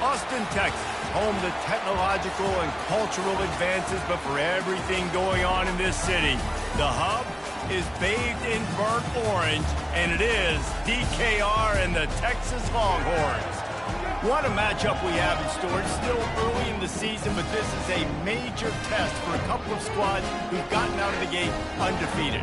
Austin, Texas, home to technological and cultural advances, but for everything going on in this city, the hub is bathed in burnt orange, and it is DKR and the Texas Longhorns. What a matchup we have in store. It's still early in the season, but this is a major test for a couple of squads who've gotten out of the gate undefeated.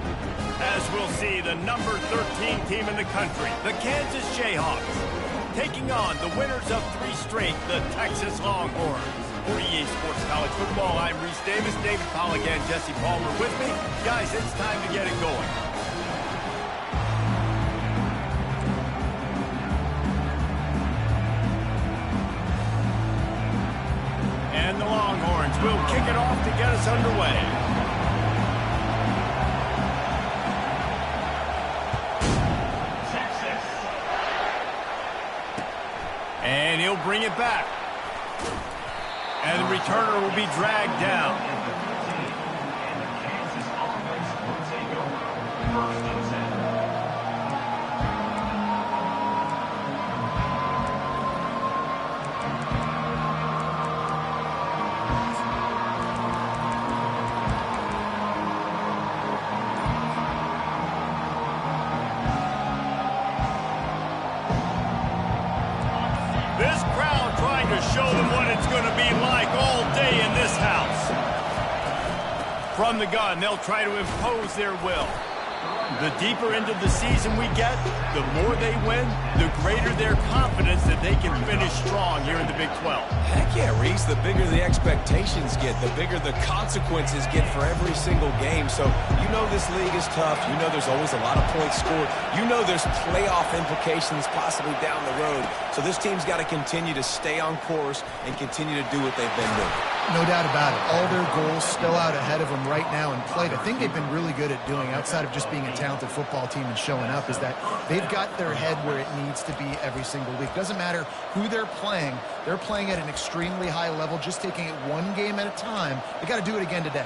As we'll see, the number 13 team in the country, the Kansas Jayhawks, taking on the winners of 3 straight, the Texas Longhorns. For EA Sports College Football, I'm Reese Davis, David Pollack, and Jesse Palmer with me. Guys, it's time to get it going. And the Longhorns will kick it off to get us underway. And he'll bring it back. And the returner will be dragged down. This crowd trying to show them what it's going to be like all day in this house. From the gun, they'll try to impose their will. The deeper into the season we get, the more they win, the greater their confidence that they can finish strong here in the Big 12. Heck yeah, Reese. The bigger the expectations get, the bigger the consequences get for every single game. So you know this league is tough. You know there's always a lot of points scored. You know there's playoff implications possibly down the road. So this team's got to continue to stay on course and continue to do what they've been doing. No doubt about it. All their goals still out ahead of them right now in play. The thing they've been really good at doing, outside of just being a talented football team and showing up, is that they've got their head where it needs to be every single week. Doesn't matter who they're playing at an extremely high level, just taking it one game at a time. They got to do it again today.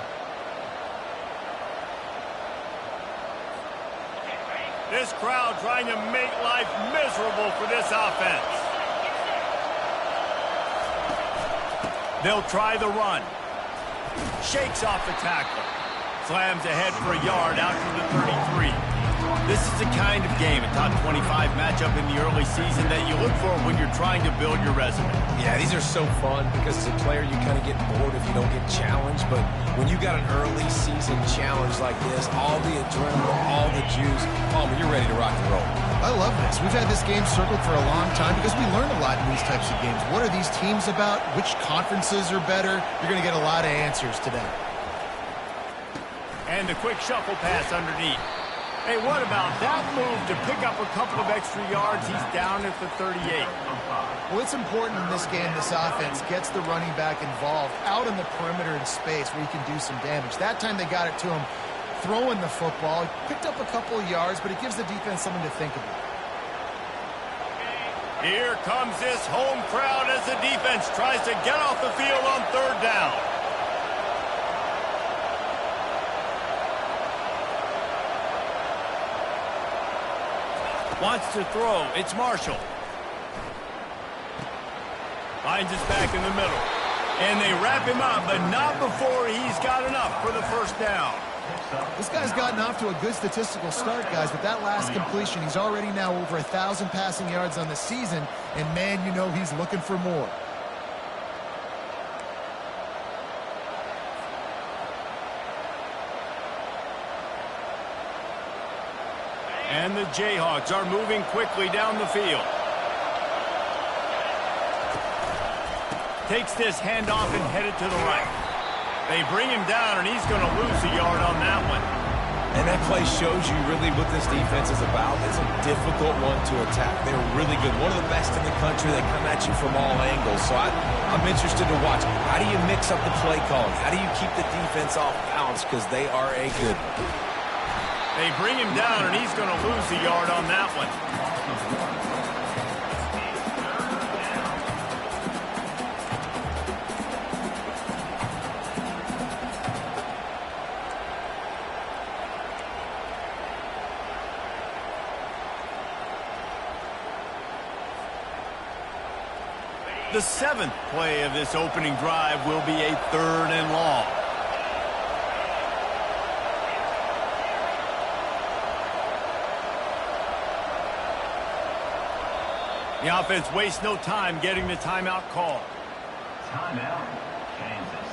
This crowd trying to make life miserable for this offense. They'll try the run. Shakes off the tackle. Slams ahead for a yard out to the 33. This is the kind of game, a top 25 matchup in the early season, that you look for when you're trying to build your resume. Yeah, these are so fun because as a player you kind of get bored if you don't get challenged. But when you got an early season challenge like this, all the adrenaline, all the juice, you're ready to rock and roll. I love this. We've had this game circled for a long time because we learn a lot in these types of games. What are these teams about? Which conferences are better? You're going to get a lot of answers today. And a quick shuffle pass underneath. Hey, what about that move to pick up a couple of extra yards? He's down at the 38. Well, it's important in this game this offense gets the running back involved out in the perimeter in space where he can do some damage. That time they got it to him throwing the football. Picked up a couple of yards, but it gives the defense something to think about. Here comes this home crowd as the defense tries to get off the field on 3rd down. Wants to throw. It's Marshall. Finds his back in the middle. And they wrap him up, but not before he's got enough for the 1st down. This guy's gotten off to a good statistical start, guys. With that last completion, he's already now over 1,000 passing yards on the season. And, man, you know he's looking for more. And the Jayhawks are moving quickly down the field. Takes this handoff and headed to the right. They bring him down, and he's going to lose a yard on that one. And that play shows you really what this defense is about. It's a difficult one to attack. They're really good. One of the best in the country. They come at you from all angles. So I'm interested to watch. How do you mix up the play calling? How do you keep the defense off balance? Because they are a good one. They bring him down, and he's going to lose a yard on that one. The 7th play of this opening drive will be a 3rd and long. The offense wastes no time getting the timeout call. Timeout, Kansas.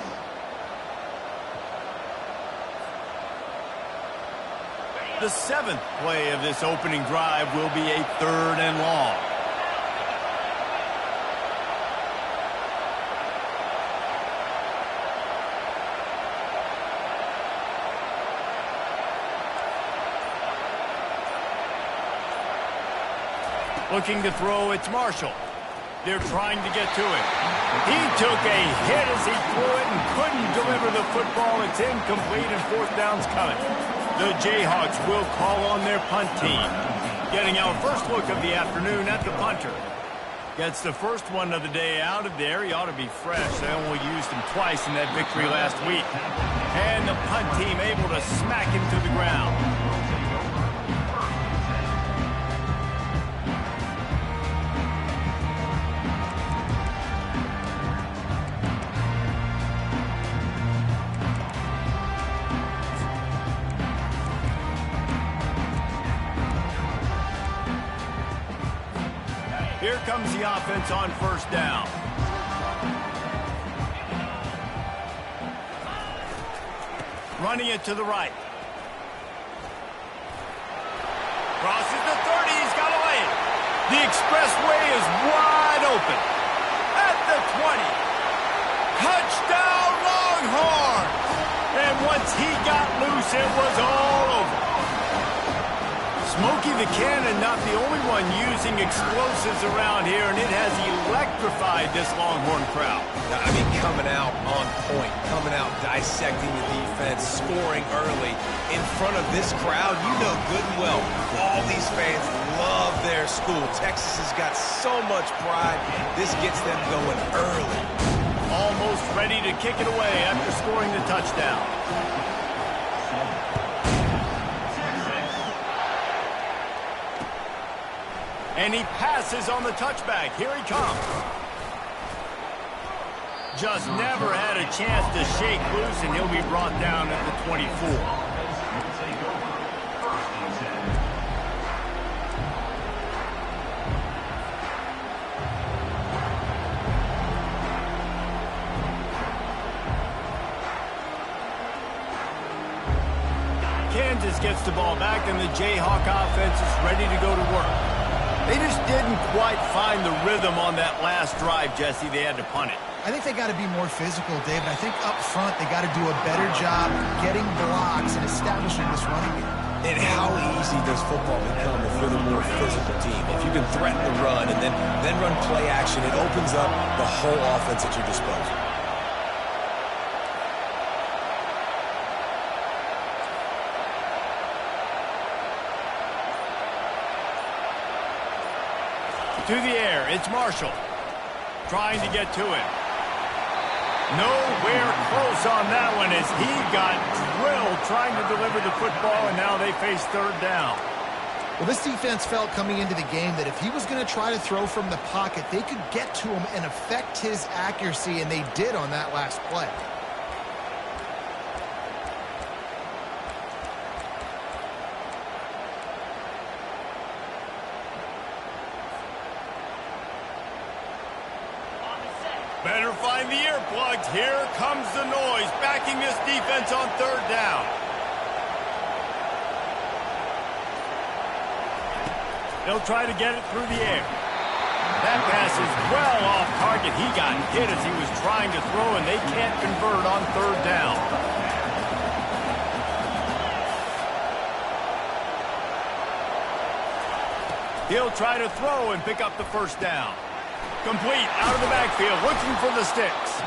The 7th play of this opening drive will be a 3rd and long. Looking to throw, it's Marshall. They're trying to get to it. He took a hit as he threw it and couldn't deliver the football. It's incomplete and 4th down's coming. The Jayhawks will call on their punt team. Getting our first look of the afternoon at the punter. Gets the first one of the day out of there. He ought to be fresh. They only used him twice in that victory last week. And the punt team able to smack him to the ground. Here comes the offense on 1st down. Running it to the right. Crosses the 30. He's got a lane. The expressway is wide open. At the 20. Touchdown, Longhorns! And once he got loose, it was all over. Smokey the Cannon, not the only one using explosives around here, and it has electrified this Longhorn crowd. I mean, coming out on point, coming out dissecting the defense, scoring early in front of this crowd. You know good and well, all these fans love their school. Texas has got so much pride. This gets them going early. Almost ready to kick it away after scoring the touchdown. And he passes on the touchback. Here he comes. Just never had a chance to shake loose, and he'll be brought down at the 24. Kansas gets the ball back, and the Jayhawk offense is ready to go to work. They just didn't quite find the rhythm on that last drive, Jesse. They had to punt it. I think they got to be more physical, David. I think up front they got to do a better job getting blocks and establishing this running game. And how easy does football become if you're the more physical team? If you can threaten the run and then run play action, it opens up the whole offense at your disposal. To the air, it's Marshall. Trying to get to it. Nowhere close on that one as he got drilled trying to deliver the football, and now they face 3rd down. Well, this defense felt coming into the game that if he was going to try to throw from the pocket, they could get to him and affect his accuracy, and they did on that last play. Better find the earplugs. Here comes the noise, backing this defense on 3rd down. They'll try to get it through the air. That pass is well off target. He got hit as he was trying to throw, and they can't convert on 3rd down. He'll try to throw and pick up the 1st down. Complete out of the backfield, looking for the sticks.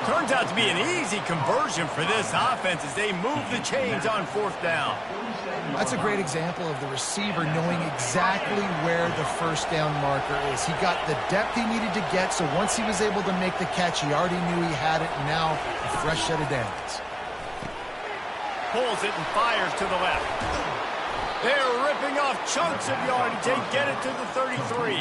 Turns out to be an easy conversion for this offense as they move the chains on 4th down. That's a great example of the receiver knowing exactly where the 1st down marker is. He got the depth he needed to get, so once he was able to make the catch, he already knew he had it, and now a fresh set of downs. Pulls it and fires to the left. They're ripping off chunks of yardage. They get it to the 33.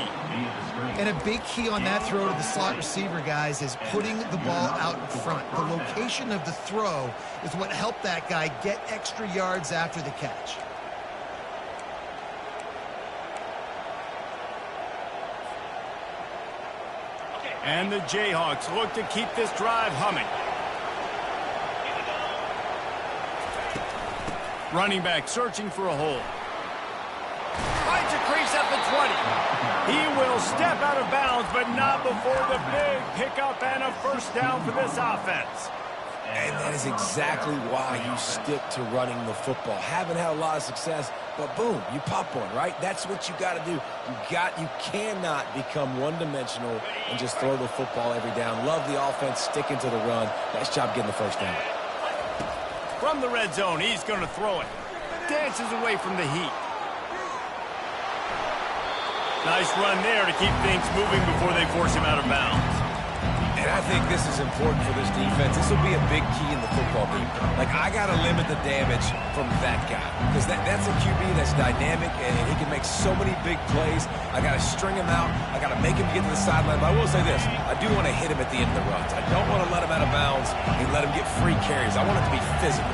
And a big key on that throw to the slot receiver, guys, is putting the ball out in front. The location of the throw is what helped that guy get extra yards after the catch. And the Jayhawks look to keep this drive humming. Running back searching for a hole. Finds a crease at the 20. He will step out of bounds, but not before the big pickup and a first down for this offense. And that is exactly why you stick to running the football. Haven't had a lot of success, but boom, you pop one, right? That's what you got to do. You cannot become one-dimensional and just throw the football every down. Love the offense, sticking to the run. Nice job getting the first down. From the red zone, he's going to throw it. Dances away from the heat. Nice run there to keep things moving before they force him out of bounds. And I think this is important for this defense. This will be a big key in the football game. Like, I got to limit the damage from that guy. Because that's a QB that's dynamic, and he can make so many big plays. I got to string him out. I got to make him get to the sideline. But I will say this. I do want to hit him at the end of the runs. I don't want to let him out of bounds and let him get free carries. I want it to be physical.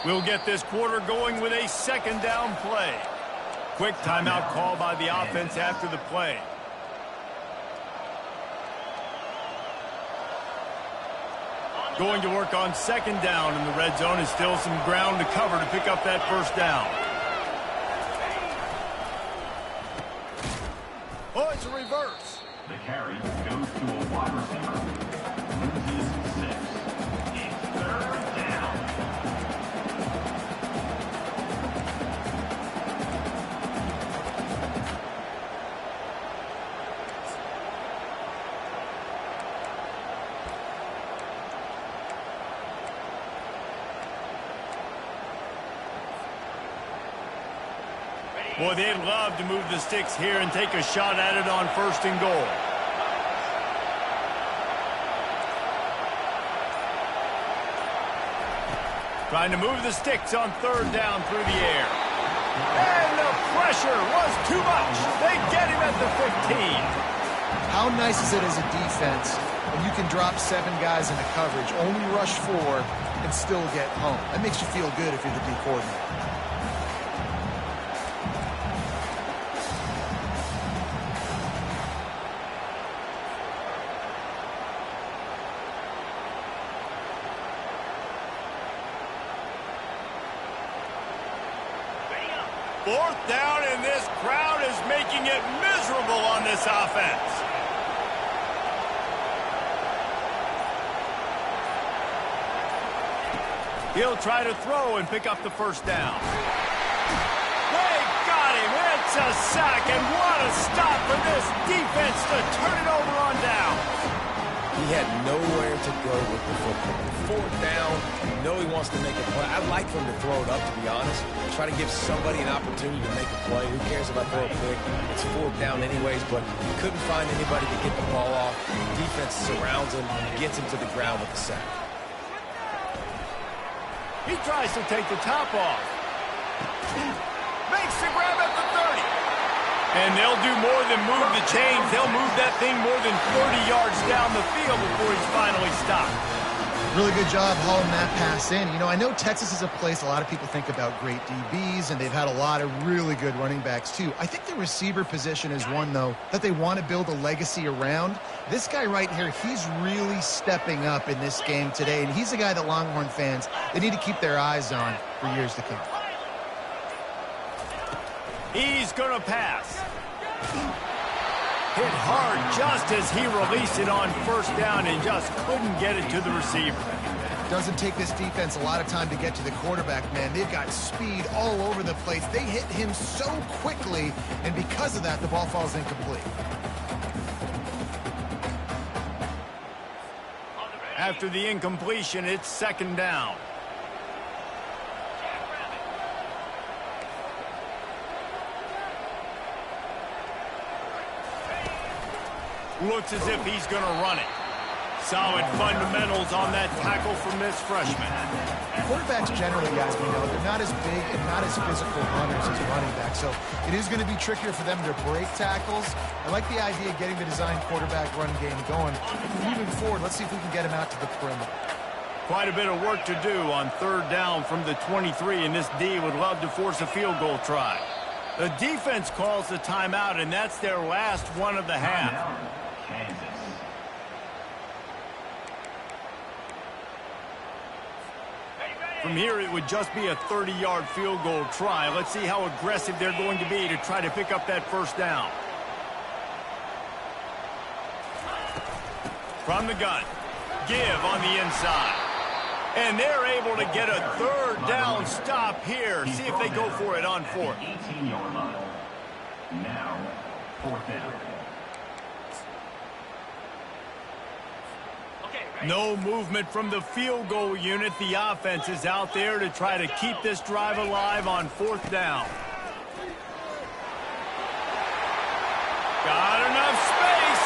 We'll get this quarter going with a second down play. Quick timeout call by the offense after the play. Going to work on second down in the red zone. Is still some ground to cover to pick up that first down. Oh, it's a reverse. The carry goes to a wide receiver. Loses 6. It's third down. Boy, they'd love to move the sticks here and take a shot at it on first and goal. Trying to move the sticks on third down through the air. And the pressure was too much. They get him at the 15. How nice is it as a defense when you can drop 7 guys into coverage, only rush 4, and still get home? That makes you feel good if you're the D coordinator. Fourth down, and this crowd is making it miserable on this offense. He'll try to throw and pick up the first down. They got him. It's a sack, and what a stop for this defense to turn it over on down. He had nowhere to go with the football. Fourth down, you know he wants to make a play. I'd like for him to throw it up, to be honest. Try to give somebody an opportunity to make a play. Who cares if I throw a pick? It's fourth down anyways, but he couldn't find anybody to get the ball off. The defense surrounds him and gets him to the ground with the sack. He tries to take the top off. Makes the grab at the 30. And they'll do more than move the chains. They'll move that thing more than 30 yards down the field before he's finally stopped. Really good job hauling that pass in. You know, I know Texas is a place a lot of people think about great DBs, and they've had a lot of really good running backs too. I think the receiver position is one, though, that they want to build a legacy around. This guy right here, he's really stepping up in this game today, and he's a guy that Longhorn fans, they need to keep their eyes on for years to come. He's going to pass. Hit hard just as he released it on first down and just couldn't get it to the receiver. Doesn't take this defense a lot of time to get to the quarterback, man. They've got speed all over the place. They hit him so quickly, and because of that, the ball falls incomplete. After the incompletion, it's second down. Looks as if he's going to run it. Solid fundamentals on that tackle from this freshman. Quarterbacks generally, guys, we know, they're not as big and not as physical runners as running backs, so it is going to be trickier for them to break tackles. I like the idea of getting the design quarterback run game going. Moving forward, let's see if we can get him out to the perimeter. Quite a bit of work to do on third down from the 23, and this D would love to force a field goal try. The defense calls the timeout, and that's their last one of the half. From here, it would just be a 30-yard field goal try. Let's see how aggressive they're going to be to try to pick up that first down. From the gun, give on the inside. And they're able to get a third down stop here. See if they go for it on fourth. 18-yard line. Now, fourth down. No movement from the field goal unit. The offense is out there to try to keep this drive alive on fourth down. Got enough space.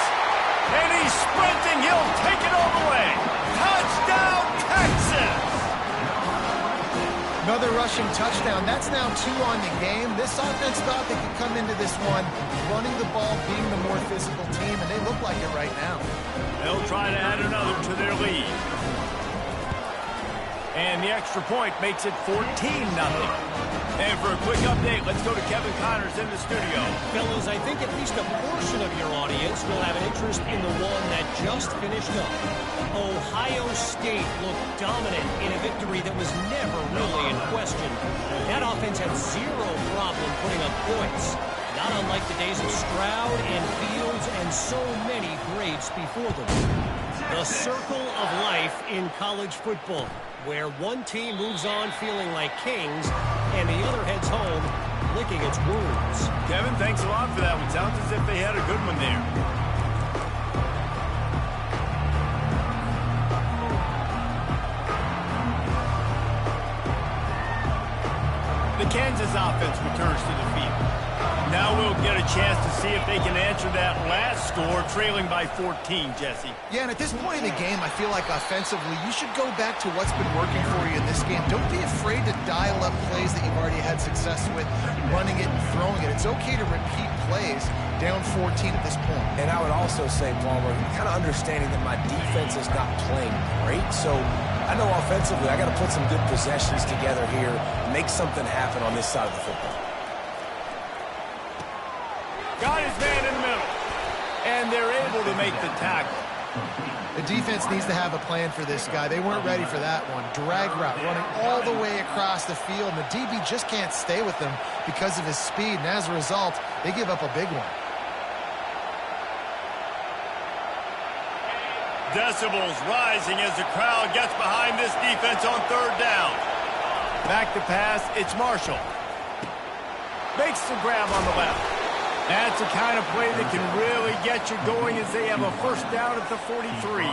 And he's sprinting. He'll take it all the way. Touchdown, Texas! Another rushing touchdown. That's now 2 on the game. This offense thought they could come into this one running the ball, being the more physical team, and they look like it right now. They'll try to add another to their lead. And the extra point makes it 14-0. And for a quick update, let's go to Kevin Connors in the studio. Fellas, I think at least a portion of your audience will have an interest in the one that just finished up. Ohio State looked dominant in a victory that was never really in question. That offense had zero problem putting up points. Not unlike the days of Stroud and Fields and so many greats before them. The circle of life in college football, where one team moves on feeling like kings and the other heads home licking its wounds. Kevin, thanks a lot for that one. Sounds as if they had a good one there. The Kansas offense returns to the field. Now we'll get a chance to see if they can answer that last score, trailing by 14, Jesse. Yeah, and at this point in the game, I feel like offensively, you should go back to what's been working for you in this game. Don't be afraid to dial up plays that you've already had success with, running it and throwing it. It's okay to repeat plays down 14 at this point. And I would also say, Palmer, kind of understanding that my defense is not playing great, so I know offensively I got to put some good possessions together here, make something happen on this side of the football. Got his man in the middle. And they're able to make the tackle. The defense needs to have a plan for this guy. They weren't ready for that one. Drag route, running all the way across the field, and the DB just can't stay with them because of his speed, and as a result, they give up a big one. Decibels rising as the crowd gets behind this defense on third down. Back to pass, it's Marshall. Makes the grab on the left. That's the kind of play that can really get you going as they have a first down at the 43.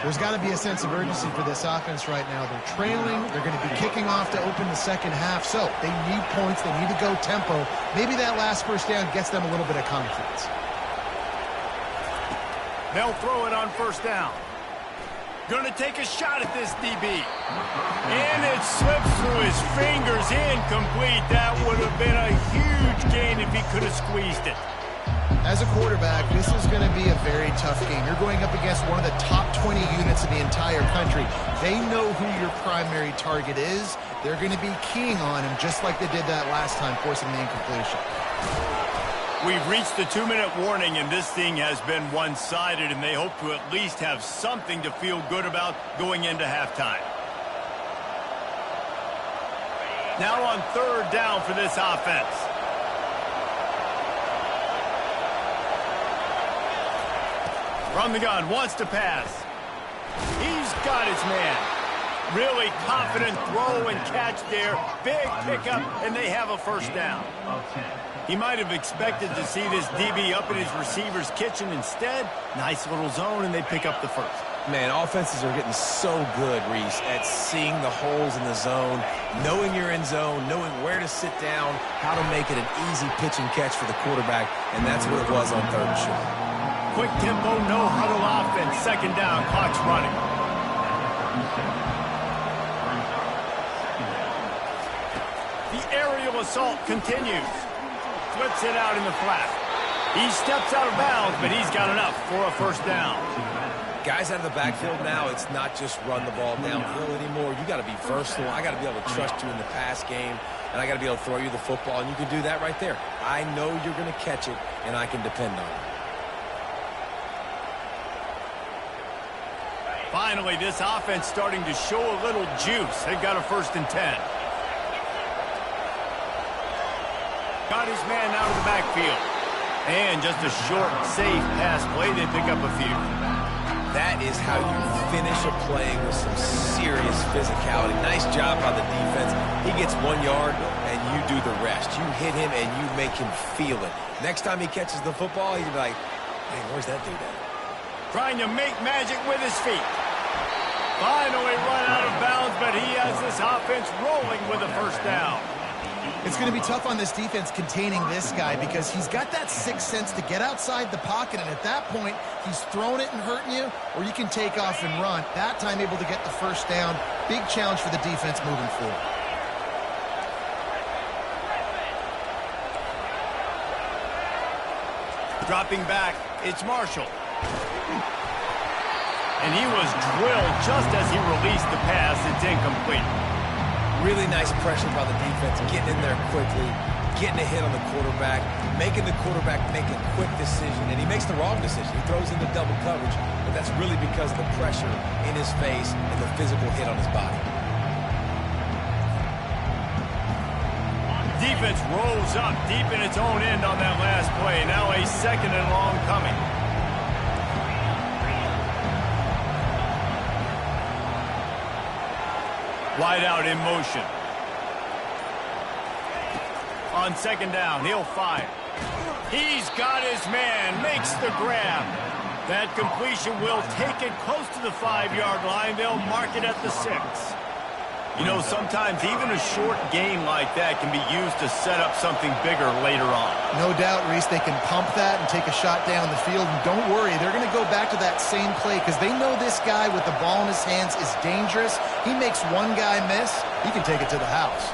There's got to be a sense of urgency for this offense right now. They're trailing. They're going to be kicking off to open the second half. So they need points. They need to go tempo. Maybe that last first down gets them a little bit of confidence. They'll throw it on first down. Going to take a shot at this DB. And it slips through his fingers, incomplete. That would have been a huge gain if he could have squeezed it. As a quarterback, this is going to be a very tough game. You're going up against one of the top 20 units in the entire country. They know who your primary target is. They're going to be keying on him just like they did that last time, forcing the incompletion. We've reached the 2-minute warning, and this thing has been one-sided, and they hope to at least have something to feel good about going into halftime. Now on third down for this offense. From the gun, wants to pass. He's got his man. Really confident throw and catch there. Big pickup, and they have a first down. He might have expected to see this DB up in his receiver's kitchen. Instead, nice little zone, and they pick up the first. Man, offenses are getting so good, Reese, at seeing the holes in the zone, knowing you're in zone, knowing where to sit down, how to make it an easy pitch and catch for the quarterback, and that's what it was on 3rd and short. Quick tempo, no huddle offense. 2nd down, clock's running. The aerial assault continues. Flips it out in the flat. He steps out of bounds, but he's got enough for a first down. Guys out of the backfield now, it's not just run the ball downhill anymore. You got to be versatile. I got to be able to trust you in the pass game, and I got to be able to throw you the football, and you can do that right there. I know you're going to catch it, and I can depend on it. Finally, this offense starting to show a little juice. They've got a 1st and 10. Got his man out of the backfield. And just a short, safe pass play. They pick up a few. That is how you finish a play with some serious physicality. Nice job by the defense. He gets 1 yard, and you do the rest. You hit him, and you make him feel it. Next time he catches the football, he's like, hey, where's that dude at? Trying to make magic with his feet. Finally run out of bounds, but he has this offense rolling with a first down. It's going to be tough on this defense containing this guy because he's got that sixth sense to get outside the pocket, and at that point, he's throwing it and hurting you, or you can take off and run. That time able to get the first down. Big challenge for the defense moving forward. Dropping back, it's Marshall. And he was drilled just as he released the pass. It's incomplete. Really nice pressure by the defense, getting in there quickly, getting a hit on the quarterback, making the quarterback make a quick decision, and he makes the wrong decision. He throws into double coverage, but that's really because of the pressure in his face and the physical hit on his body. Defense rolls up deep in its own end on that last play. Now a 2nd and long coming. Wide out in motion. On 2nd down, he'll fire. He's got his man, makes the grab. That completion will take it close to the 5-yard line. They'll mark it at the 6. You know, sometimes even a short game like that can be used to set up something bigger later on. No doubt, Reese, they can pump that and take a shot down the field. And don't worry, they're going to go back to that same play because they know this guy with the ball in his hands is dangerous. He makes one guy miss, he can take it to the house.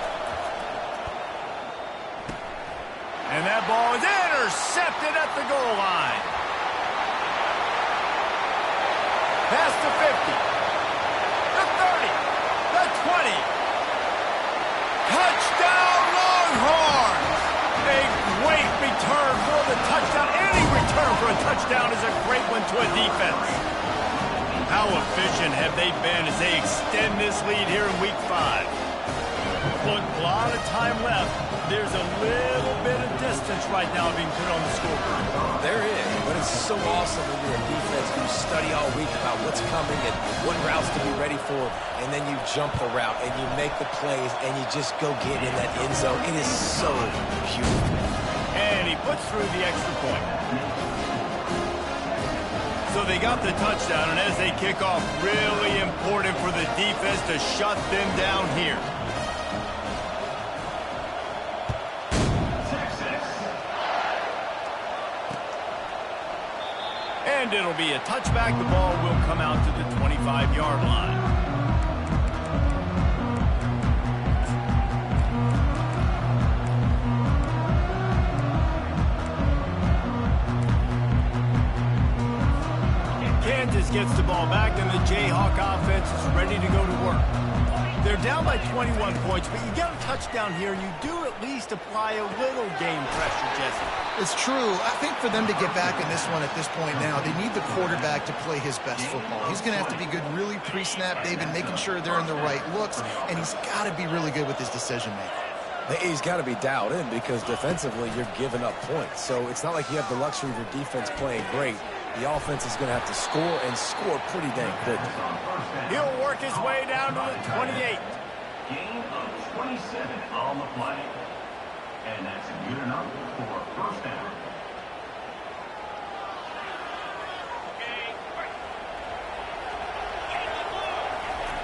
And that ball is intercepted at the goal line. Past the 50. The 30. The 20. Touchdown, Longhorns! A great return for the touchdown. Any return for a touchdown is a great one to a defense. How efficient have they been as they extend this lead here in Week 5? Look, a lot of time left. There's a little bit of distance right now being put on the scoreboard. There is, but it's so awesome when you're a defense. You study all week about what's coming and what routes to be ready for, and then you jump the route and you make the plays and you just go get in that end zone. It is so beautiful. And he puts through the extra point. So they got the touchdown, and as they kick off, really important for the defense to shut them down here. And it'll be a touchback. The ball will come out to the 25-yard line. Kansas gets the ball back, and the Jayhawk offense is ready to go to work. They're down by 21 points, but you get a touchdown here, and you do at least apply a little game pressure, Jesse. It's true. I think for them to get back in this one at this point now, they need the quarterback to play his best football. He's going to have to be good really pre-snap, David, making sure they're in the right looks, and he's got to be really good with his decision-making. He's got to be dialed in because defensively you're giving up points. So it's not like you have the luxury of your defense playing great the offense is going to have to score and score pretty dang quick. He'll work his way down to the 28. Gain of 27 on the play. And that's good enough for a first down.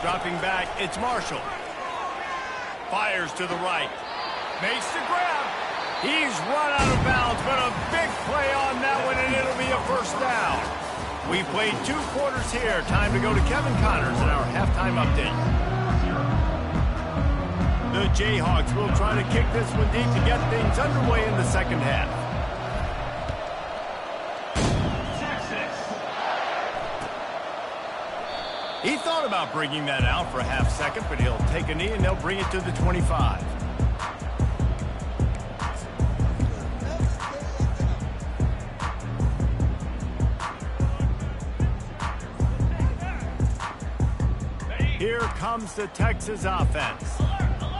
Dropping back, it's Marshall. Fires to the right. Makes the grab. He's run out of bounds, but a big play on that one, and it'll be a first down. We played 2 quarters here. Time to go to Kevin Connors in our halftime update. The Jayhawks will try to kick this one deep to get things underway in the second half. He thought about bringing that out for a half second, but he'll take a knee and they'll bring it to the 25. Here comes the Texas offense.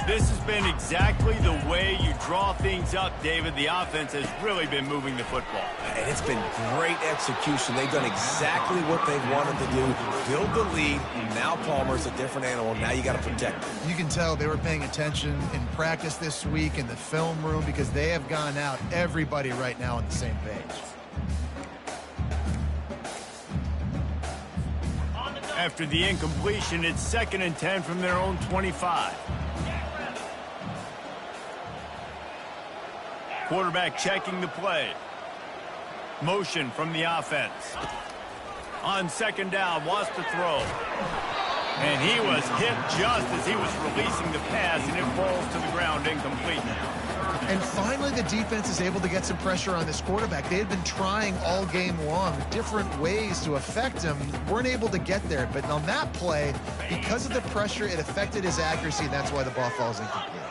This has been exactly the way you draw things up, David. The offense has really been moving the football. And it's been great execution. They've done exactly what they've wanted to do. Build the lead. Now Palmer's a different animal. Now you got to protect him. You can tell they were paying attention in practice this week in the film room because they have gone out, everybody right now on the same page. After the incompletion, it's 2nd and 10 from their own 25. Quarterback checking the play. Motion from the offense. On 2nd down, wants to throw. And he was hit just as he was releasing the pass, and it falls to the ground incomplete. And finally, the defense is able to get some pressure on this quarterback. They had been trying all game long different ways to affect him. Weren't able to get there. But on that play, because of the pressure, it affected his accuracy, and that's why the ball falls incomplete.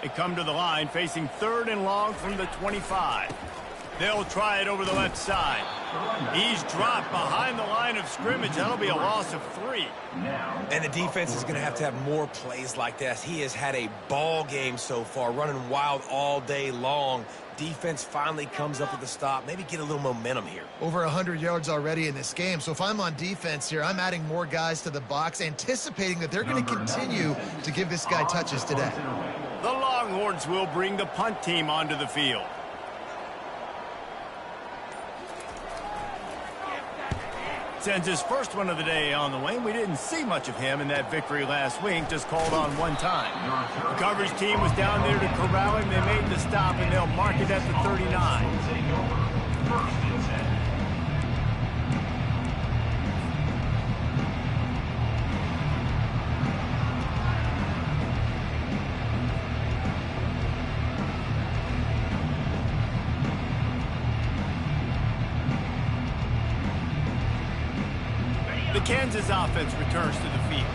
They come to the line, facing 3rd and long from the 25. They'll try it over the left side. He's dropped behind the line of scrimmage. That'll be a loss of 3. And the defense is going to have more plays like this. He has had a ball game so far, running wild all day long. Defense finally comes up with a stop. Maybe get a little momentum here. Over 100 yards already in this game. So if I'm on defense here, I'm adding more guys to the box, anticipating that they're going to continue to give this guy touches today. The Longhorns will bring the punt team onto the field. Sends his first one of the day on the way. We didn't see much of him in that victory last week, just called on one time. The coverage team was down there to corral him. They made the stop, and they'll mark it at the 39. The Kansas offense returns to the field.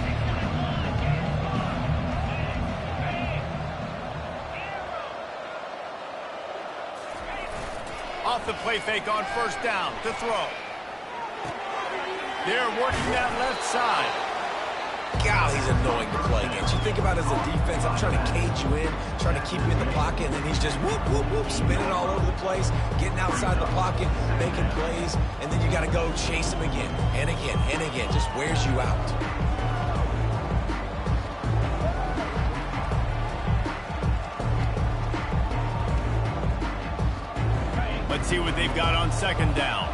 Off the play fake on 1st down to throw. They're working that left side. God, he's annoying to play against. You think about it as a defense, I'm trying to cage you in, trying to keep you in the pocket, and then he's just whoop, whoop, whoop, spinning all over the place, getting outside the pocket, making plays, and then you got to go chase him again, and again, and again. Just wears you out. Let's see what they've got on 2nd down.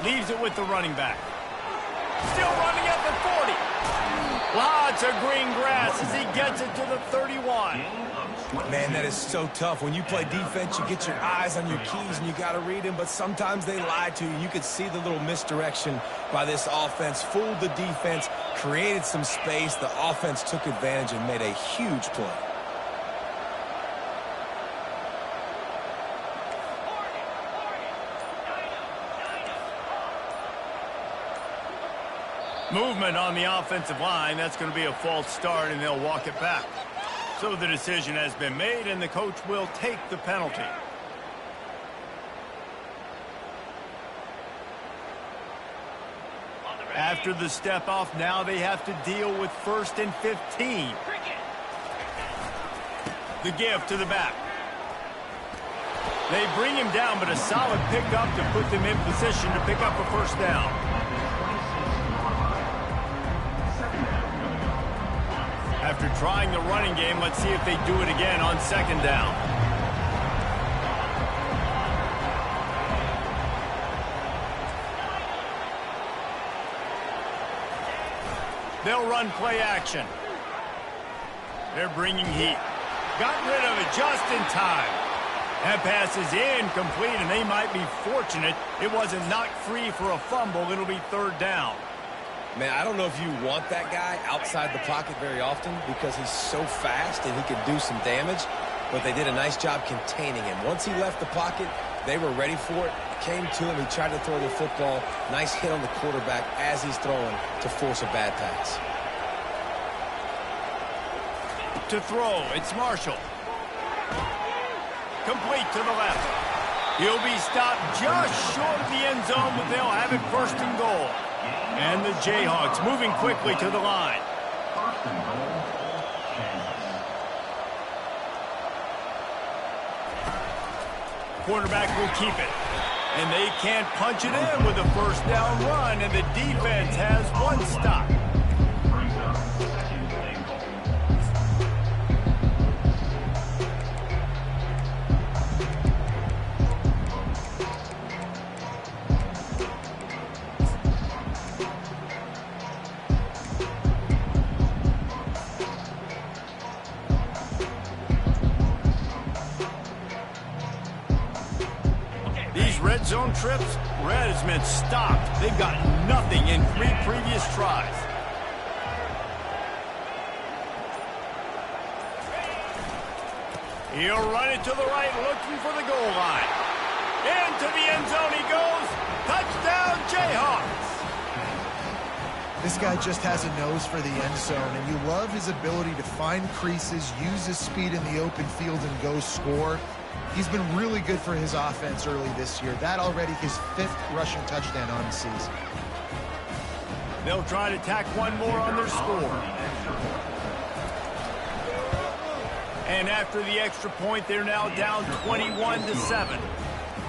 Leaves it with the running back. Still running at the 40. Lots of green grass as he gets it to the 31. Man, that is so tough. When you play defense, you get your eyes on your keys and you got to read them, but sometimes they lie to you. You could see the little misdirection by this offense, fooled the defense, created some space. The offense took advantage and made a huge play. Movement on the offensive line. That's going to be a false start, and they'll walk it back. So the decision has been made, and the coach will take the penalty. After the step off, now they have to deal with 1st and 15. The give to the back. They bring him down, but a solid pickup to put them in position to pick up a first down. After trying the running game, let's see if they do it again on second down. They'll run play action. They're bringing heat. Got rid of it just in time. That pass is incomplete, and they might be fortunate it wasn't knocked free for a fumble. It'll be third down. Man, I don't know if you want that guy outside the pocket very often because he's so fast and he can do some damage, but they did a nice job containing him. Once he left the pocket, they were ready for it. Came to him, he tried to throw the football. Nice hit on the quarterback as he's throwing to force a bad pass. To throw, it's Marshall. Complete to the left. He'll be stopped just short of the end zone, but they'll have it first and goal. And the Jayhawks moving quickly to the line. First and goal, Kansas. Quarterback will keep it. And they can't punch it in with a first down run, and the defense has one stop. Brings up second and goal. These red zone trips, red has meant stopped. They've got nothing in 3 previous tries. He'll run it to the right, looking for the goal line. Into the end zone he goes. Touchdown, Jayhawks. This guy just has a nose for the end zone, and you love his ability to find creases, use his speed in the open field, and go score. He's been really good for his offense early this year. That already his 5th rushing touchdown on the season. They'll try to tack one more on their score. And after the extra point, they're now down 21-7.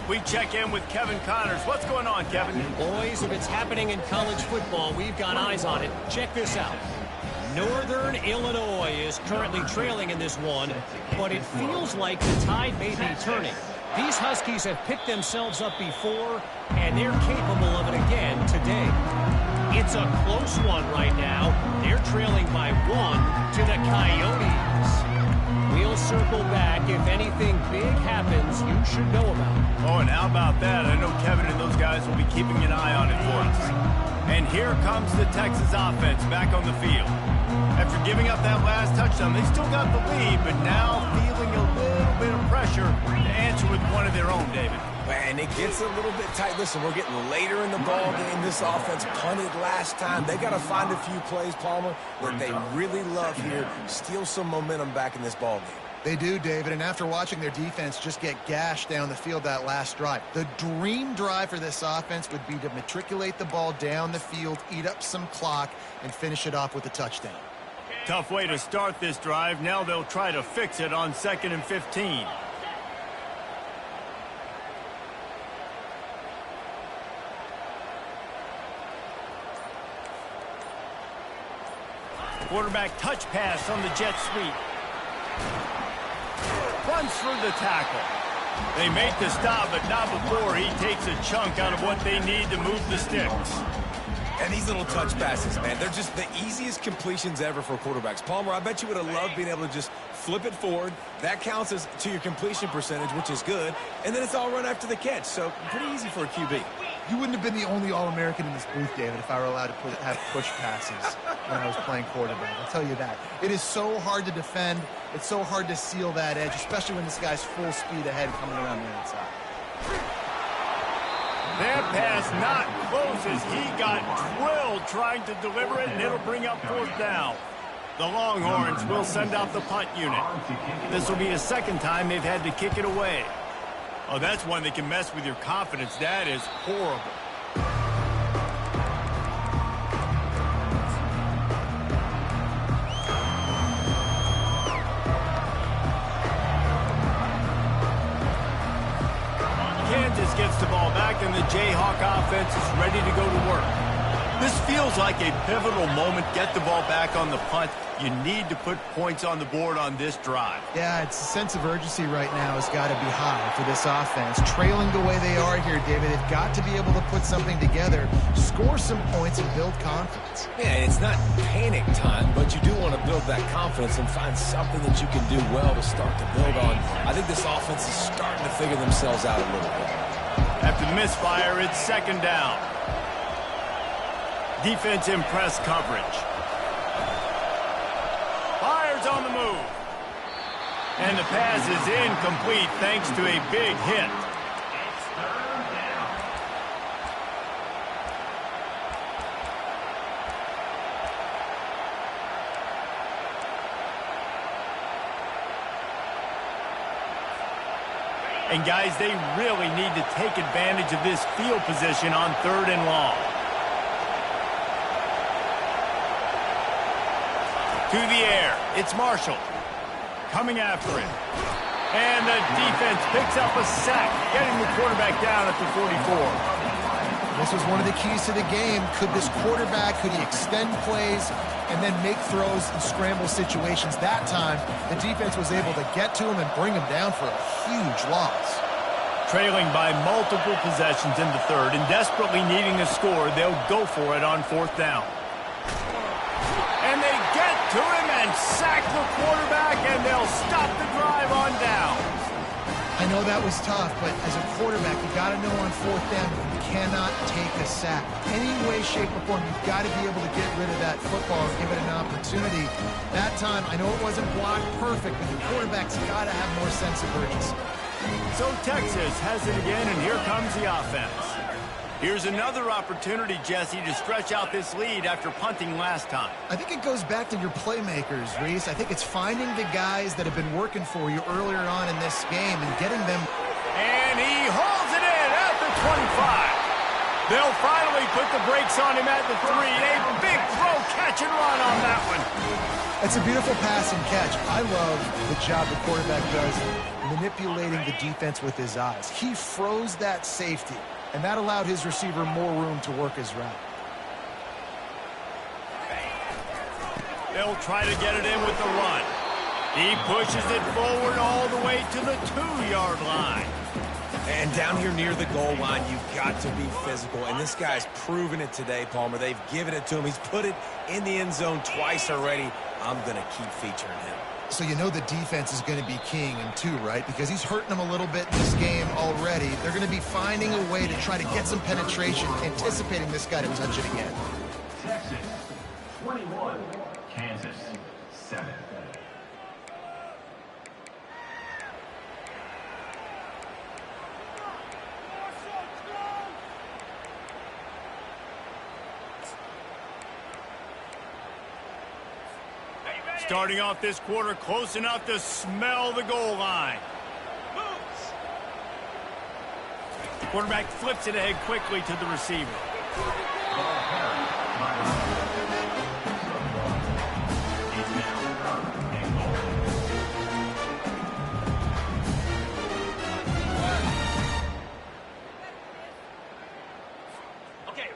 We check in with Kevin Connors. What's going on, Kevin? Boys, if it's happening in college football, we've got eyes on it. Check this out. Northern Illinois is currently trailing in this one, but it feels like the tide may be turning. These Huskies have picked themselves up before, and they're capable of it again today. It's a close one right now. They're trailing by 1 to the Coyotes. We'll circle back. If anything big happens, you should know about it. Oh, and how about that? I know Kevin and those guys will be keeping an eye on it for us. And here comes the Texas offense back on the field. After giving up that last touchdown, they still got the lead, but now feeling a little bit of pressure to answer with one of their own, David. And it gets a little bit tight. Listen, we're getting later in the ball game. This offense punted last time. They got to find a few plays, Palmer, that they really love here. Steal some momentum back in this ball game. They do, David, and after watching their defense just get gashed down the field that last drive, the dream drive for this offense would be to matriculate the ball down the field, eat up some clock, and finish it off with a touchdown. Tough way to start this drive. Now they'll try to fix it on 2nd and 15. Quarterback touch pass on the jet sweep. Runs through the tackle. They make the stop, but not before he takes a chunk out of what they need to move the sticks. And these little touch passes, man, they're just the easiest completions ever for quarterbacks. Palmer, I bet you would have loved being able to just flip it forward. That counts as to your completion percentage, which is good. And then it's all run after the catch, so pretty easy for a QB. You wouldn't have been the only All-American in this booth, David, if I were allowed to have push passes when I was playing quarterback. I'll tell you that. It is so hard to defend. It's so hard to seal that edge, especially when this guy's full speed ahead coming around the outside. That pass not close as he got drilled trying to deliver it, and it'll bring up 4th down. The Longhorns will send out the punt unit. This will be the 2nd time they've had to kick it away. Oh, that's one that can mess with your confidence. That is horrible. gets the ball back, and the Jayhawk offense is ready to go to work. This feels like a pivotal moment. Get the ball back on the punt. You need to put points on the board on this drive. Yeah, it's a sense of urgency right now has got to be high for this offense. Trailing the way they are here, David, they've got to be able to put something together, score some points, and build confidence. Yeah, it's not panic time, but you do want to build that confidence and find something that you can do well to start to build on. I think this offense is starting to figure themselves out a little bit. After the misfire, it's second down. Defense in press coverage. Fires on the move. And the pass is incomplete thanks to a big hit. And guys, they really need to take advantage of this field position on 3rd and long. To the air, it's Marshall. Coming after him. And the defense picks up a sack, getting the quarterback down at the 44. This was one of the keys to the game. Could this quarterback, could he extend plays and then make throws in scramble situations? That time, the defense was able to get to him and bring him down for a huge loss. Trailing by multiple possessions in the 3rd and desperately needing a score, they'll go for it on 4th down. And they get to him and sack the quarterback, and they'll stop the drive on down. I know that was tough, but as a quarterback, you got to know on 4th down you cannot take a sack. Any way, shape, or form, you've got to be able to get rid of that football and give it an opportunity. That time, I know it wasn't blocked perfect, but the quarterback's got to have more sense of urgency. So Texas has it again, and here comes the offense. Here's another opportunity, Jesse, to stretch out this lead after punting last time. I think it goes back to your playmakers, Reese. I think it's finding the guys that have been working for you earlier on in this game and getting them. And he holds it in at the 25. They'll finally put the brakes on him at the 3. A big throw, catch and run on that one. It's a beautiful pass and catch. I love the job the quarterback does manipulating the defense with his eyes. He froze that safety, and that allowed his receiver more room to work his route. They'll try to get it in with the run. He pushes it forward all the way to the 2-yard line. And down here near the goal line, you've got to be physical. And this guy's proven it today, Palmer. They've given it to him. He's put it in the end zone twice already. I'm going to keep featuring him. So you know the defense is going to be keying him too, right? Because he's hurting them a little bit in this game already. They're going to be finding a way to try to get some penetration, anticipating this guy to touch it again. Texas 21, Kansas 7. Starting off this quarter close enough to smell the goal line. Quarterback flips it ahead quickly to the receiver.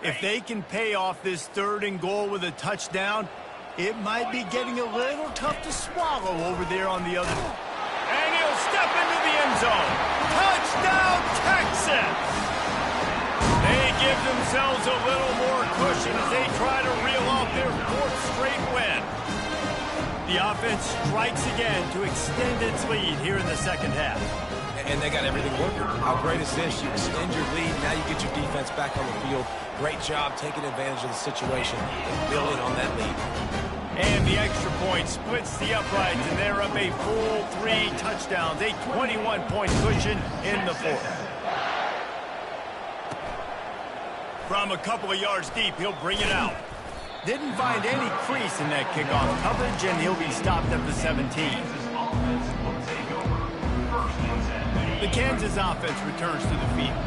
If they can pay off this 3rd and goal with a touchdown, it might be getting a little tough to swallow over there on the other. And he'll step into the end zone. Touchdown, Texas! They give themselves a little more cushion as they try to reel off their 4th straight win. The offense strikes again to extend its lead here in the second half. And they got everything working. How great is this? You extend your lead. Now you get your defense back on the field. Great job taking advantage of the situation and building on that lead. And the extra point splits the uprights, and they're up a full 3 touchdowns, a 21-point cushion in the 4th. From a couple of yards deep, he'll bring it out. Didn't find any crease in that kickoff coverage, and he'll be stopped at the 17. The Kansas offense returns to the field.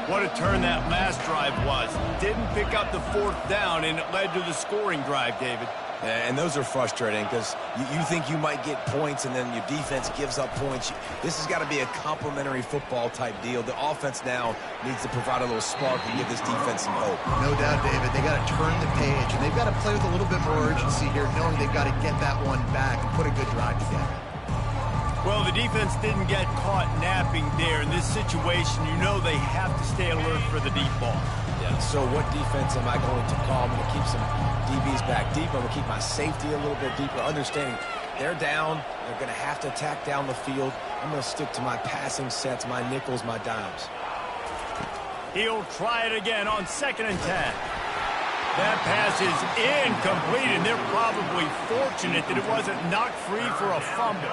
What a turn that last drive was. Didn't pick up the 4th down, and it led to the scoring drive, David. And those are frustrating because you think you might get points and then your defense gives up points. This has got to be a complementary football type deal. The offense now needs to provide a little spark and give this defense some hope. No doubt, David. They got to turn the page, and they've got to play with a little bit more urgency here, knowing they've got to get that one back and put a good drive together. Well, the defense didn't get caught napping there. In this situation, you know they have to stay alert for the deep ball. Yeah, so what defense am I going to call? I'm going to keep some DBs back deep. I'm going to keep my safety a little bit deeper, understanding they're down. They're going to have to attack down the field. I'm going to stick to my passing sets, my nickels, my dimes. He'll try it again on 2nd and 10. That pass is incomplete, and they're probably fortunate that it wasn't knocked free for a fumble.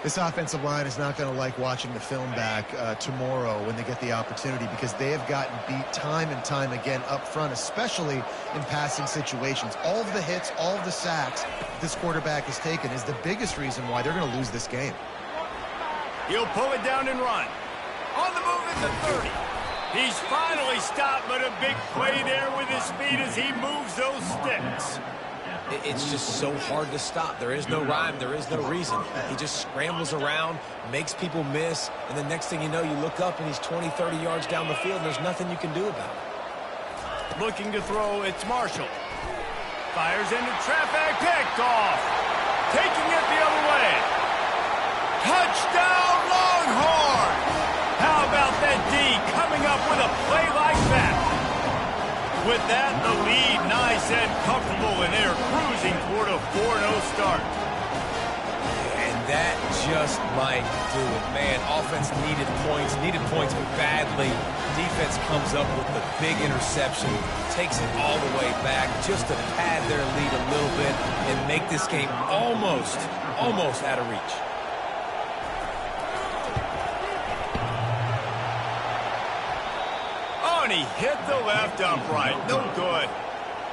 This offensive line is not going to like watching the film back tomorrow when they get the opportunity, because they have gotten beat time and time again up front, especially in passing situations. All of the hits, all of the sacks this quarterback has taken is the biggest reason why they're going to lose this game. He'll pull it down and run. On the move at the 30. He's finally stopped, but a big play there with his feet as he moves those sticks. It's just so hard to stop. There is no rhyme. There is no reason. He just scrambles around, makes people miss, and the next thing you know, you look up and he's 20, 30 yards down the field, and there's nothing you can do about it. Looking to throw, it's Marshall. Fires into traffic, picked off. Taking it the other way. Touchdown, Longhorn! How about that D coming up with a play like that? With that, the lead nice and comfortable, and they're cruising toward a 4-0 start. And that just might do it. Man, offense needed points badly. Defense comes up with the big interception, takes it all the way back just to pad their lead a little bit and make this game almost out of reach. And he hit the left upright. No good.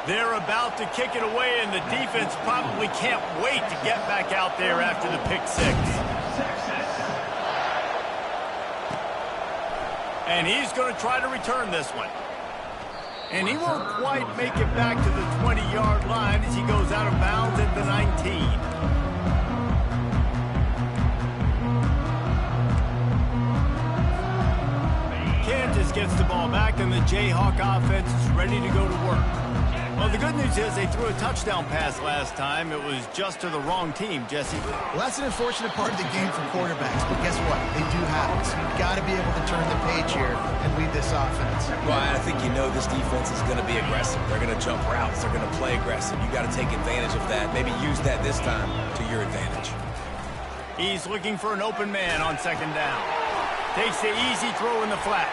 They're about to kick it away, and the defense probably can't wait to get back out there after the pick six. And he's going to try to return this one. And he won't quite make it back to the 20-yard line as he goes out of bounds at the 19. Gets the ball back, and the Jayhawk offense is ready to go to work. Well, the good news is they threw a touchdown pass last time. It was just to the wrong team, Jesse. Well, that's an unfortunate part of the game for quarterbacks, but guess what? They do happen. So you've got to be able to turn the page here and lead this offense. Well, I think you know this defense is going to be aggressive. They're going to jump routes. They're going to play aggressive. You got to take advantage of that. Maybe use that this time to your advantage. He's looking for an open man on 2nd down. Takes the easy throw in the flat.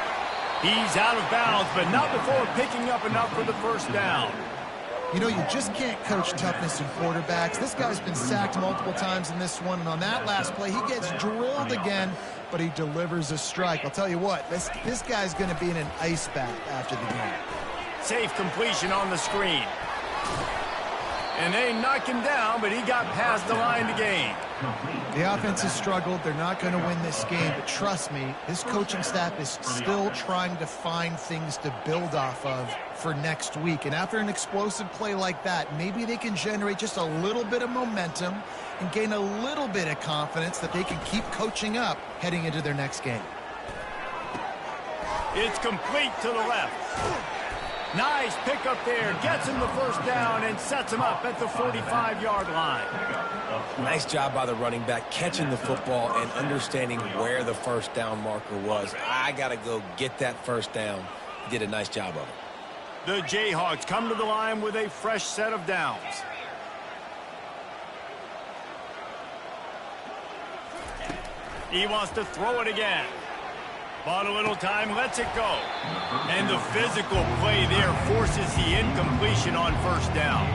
He's out of bounds, but not before picking up enough for the first down. You know, you just can't coach toughness in quarterbacks. This guy's been sacked multiple times in this one, and on that last play, he gets drilled again, but he delivers a strike. I'll tell you what, this guy's going to be in an ice bath after the game. Safe completion on the screen. And they knock him down, but he got past the line to gain. The offense has struggled. They're not going to win this game, but trust me, this coaching staff is still trying to find things to build off of for next week. And after an explosive play like that, maybe they can generate just a little bit of momentum and gain a little bit of confidence that they can keep coaching up heading into their next game. It's complete to the left. Nice pickup there. Gets him the first down and sets him up at the 45-yard line. Nice job by the running back, catching the football and understanding where the first down marker was. I got to go get that first down. He did a nice job of it. The Jayhawks come to the line with a fresh set of downs. He wants to throw it again. Bought a little time, lets it go. And the physical play there forces the incompletion on first down.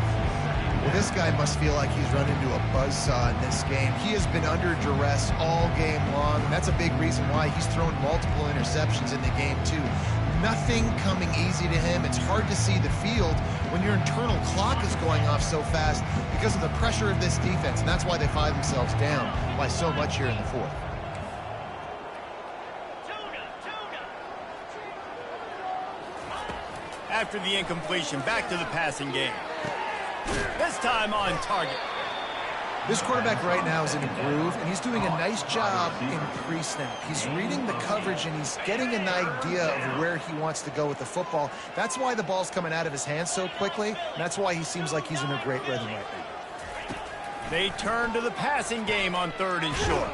Well, this guy must feel like he's run into a buzzsaw in this game. He has been under duress all game long, and that's a big reason why he's thrown multiple interceptions in the game, too. Nothing coming easy to him. It's hard to see the field when your internal clock is going off so fast because of the pressure of this defense, and that's why they find themselves down by so much here in the fourth. After the incompletion, back to the passing game. This time on target. This quarterback right now is in a groove, and he's doing a nice job in pre-snap. He's reading the coverage, and he's getting an idea of where he wants to go with the football. That's why the ball's coming out of his hands so quickly, and that's why he seems like he's in a great rhythm right now. They turn to the passing game on 3rd and short.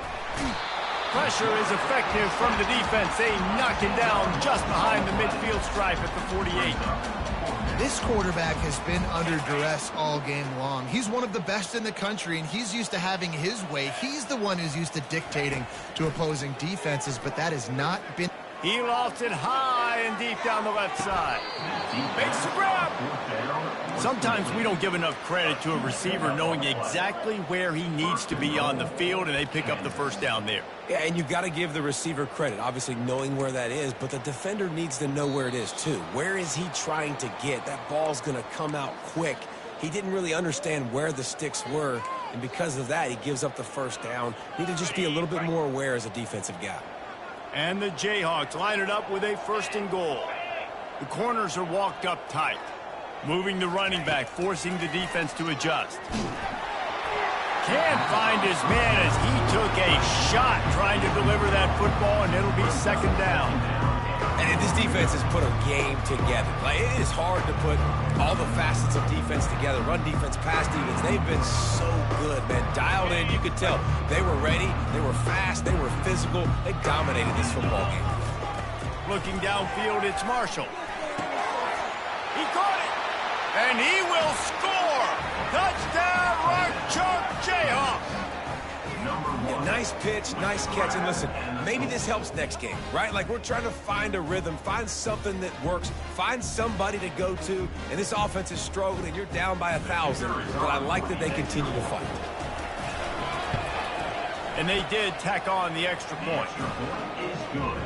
Pressure is effective from the defense. They knock him down just behind the midfield stripe at the 48. This quarterback has been under duress all game long. He's one of the best in the country, and he's used to having his way. He's the one who's used to dictating to opposing defenses, but that has not been... He lofts it high and deep down the left side. Makes the grab. Sometimes we don't give enough credit to a receiver knowing exactly where he needs to be on the field, and they pick up the first down there. Yeah, and you've got to give the receiver credit, obviously knowing where that is, but the defender needs to know where it is too. Where is he trying to get? That ball's going to come out quick. He didn't really understand where the sticks were, and because of that, he gives up the first down. Need to just be a little bit more aware as a defensive guy. And the Jayhawks line it up with a 1st and goal. The corners are walked up tight, moving the running back, forcing the defense to adjust. Can't find his man as he took a shot trying to deliver that football, and it'll be 2nd down. And this defense has put a game together. Like, it is hard to put all the facets of defense together. Run defense, pass defense. They've been so good, man. Dialed in. You could tell they were ready. They were fast. They were physical. They dominated this football game. Looking downfield, it's Marshall. He caught it, and he will score. Touchdown, Rock Chalk Jayhawks. Yeah, nice pitch, nice catch. And listen, maybe this helps next game, right? Like, we're trying to find a rhythm, find something that works, find somebody to go to. And this offense is struggling. You're down by 1,000, but I like that they continue to fight. And they did tack on the extra point. Is good.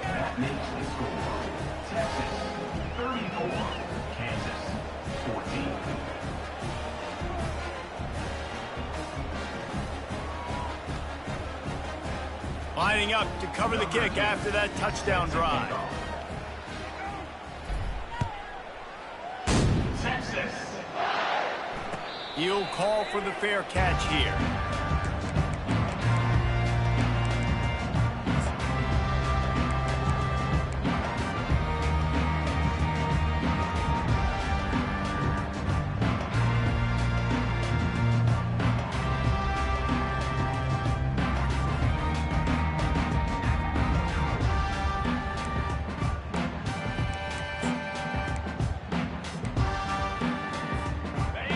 That makes the score Texas 34, Kansas 14. Lining up to cover the kick after that touchdown drive. Texas. He'll call for the fair catch here.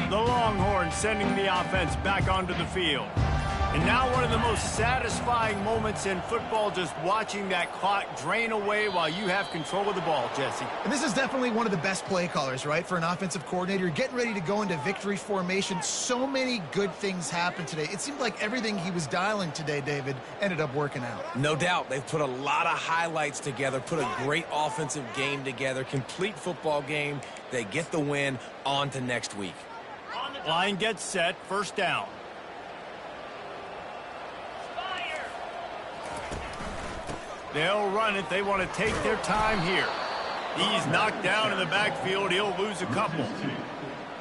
The Longhorns sending the offense back onto the field. And now one of the most satisfying moments in football, just watching that clock drain away while you have control of the ball, Jesse. And this is definitely one of the best play callers, right, for an offensive coordinator. Getting ready to go into victory formation. So many good things happened today. It seemed like everything he was dialing today, David, ended up working out. No doubt. They've put a lot of highlights together, put a great offensive game together, complete football game. They get the win. On to next week. Line gets set, 1st down. They'll run it. They want to take their time here. He's knocked down in the backfield. He'll lose a couple.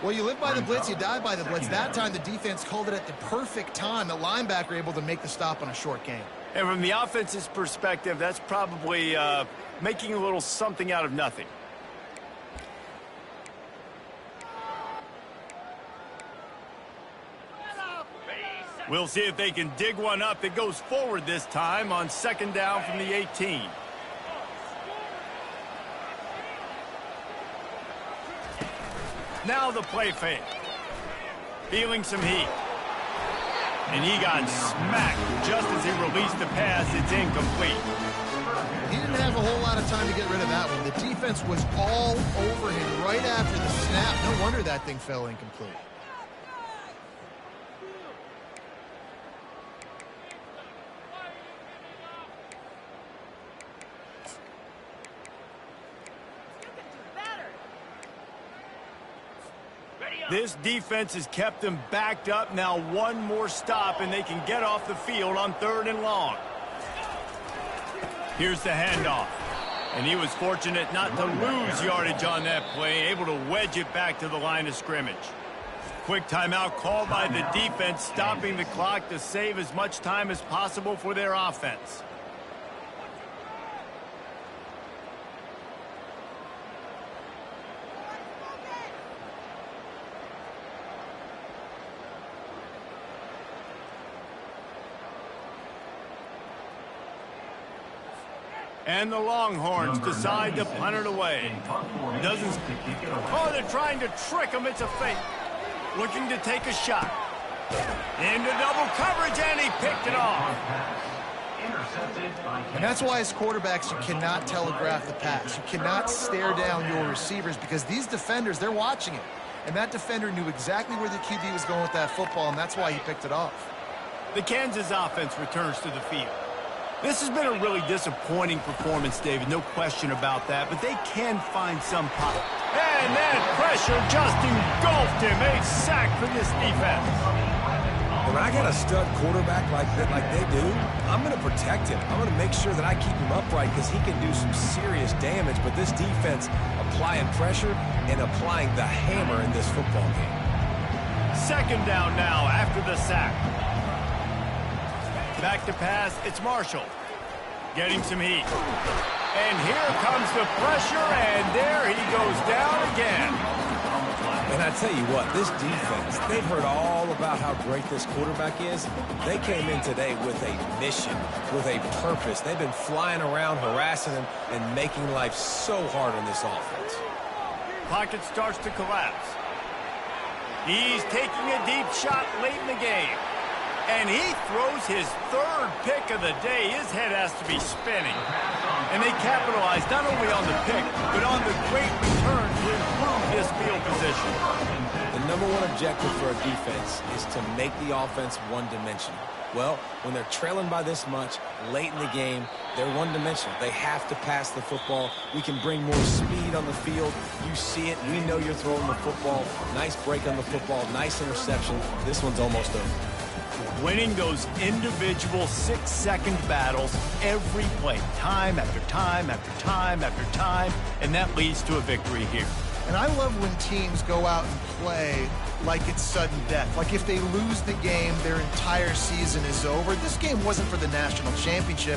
Well, you live by the blitz, you die by the blitz. That time the defense called it at the perfect time. The linebacker able to make the stop on a short game. And from the offense's perspective, that's probably making a little something out of nothing. We'll see if they can dig one up. It goes forward this time on 2nd down from the 18. Now the play fake. Feeling some heat. And he got smacked just as he released the pass. It's incomplete. He didn't have a whole lot of time to get rid of that one. The defense was all over him right after the snap. No wonder that thing fell incomplete. This defense has kept them backed up. Now one more stop, and they can get off the field on 3rd and long. Here's the handoff. And he was fortunate not to lose yardage on that play, able to wedge it back to the line of scrimmage. Quick timeout called by the defense, stopping the clock to save as much time as possible for their offense. And the Longhorns decide to punt it away. Doesn't. Oh, they're trying to trick him. It's a fake. Looking to take a shot. Into double coverage, and he picked it off. And that's why as quarterbacks, you cannot telegraph the pass. You cannot stare down your receivers because these defenders, they're watching it. And that defender knew exactly where the QB was going with that football, and that's why he picked it off. The Kansas offense returns to the field. This has been a really disappointing performance, David, no question about that, but they can find some pop. And that pressure just engulfed him. A sack for this defense. When I got a stud quarterback like they do, I'm going to protect him. I'm going to make sure that I keep him upright because he can do some serious damage, but this defense applying pressure and applying the hammer in this football game. Second down now after the sack. Back to pass, it's Marshall. Getting some heat. And here comes the pressure, and there he goes down again. And I tell you what, this defense, they've heard all about how great this quarterback is. They came in today with a mission, with a purpose. They've been flying around, harassing him, and making life so hard on this offense. Pocket starts to collapse. He's taking a deep shot late in the game. And he throws his third pick of the day. His head has to be spinning. And they capitalize not only on the pick, but on the great return to improve this field position. The number one objective for a defense is to make the offense one-dimensional. Well, when they're trailing by this much, late in the game, they're one-dimensional. They have to pass the football. We can bring more speed on the field. You see it. We know you're throwing the football. Nice break on the football. Nice interception. This one's almost over. Winning those individual 6-second battles every play, time after time after time after time, and that leads to a victory here. And I love when teams go out and play like it's sudden death. Like if they lose the game, their entire season is over. This game wasn't for the national championship.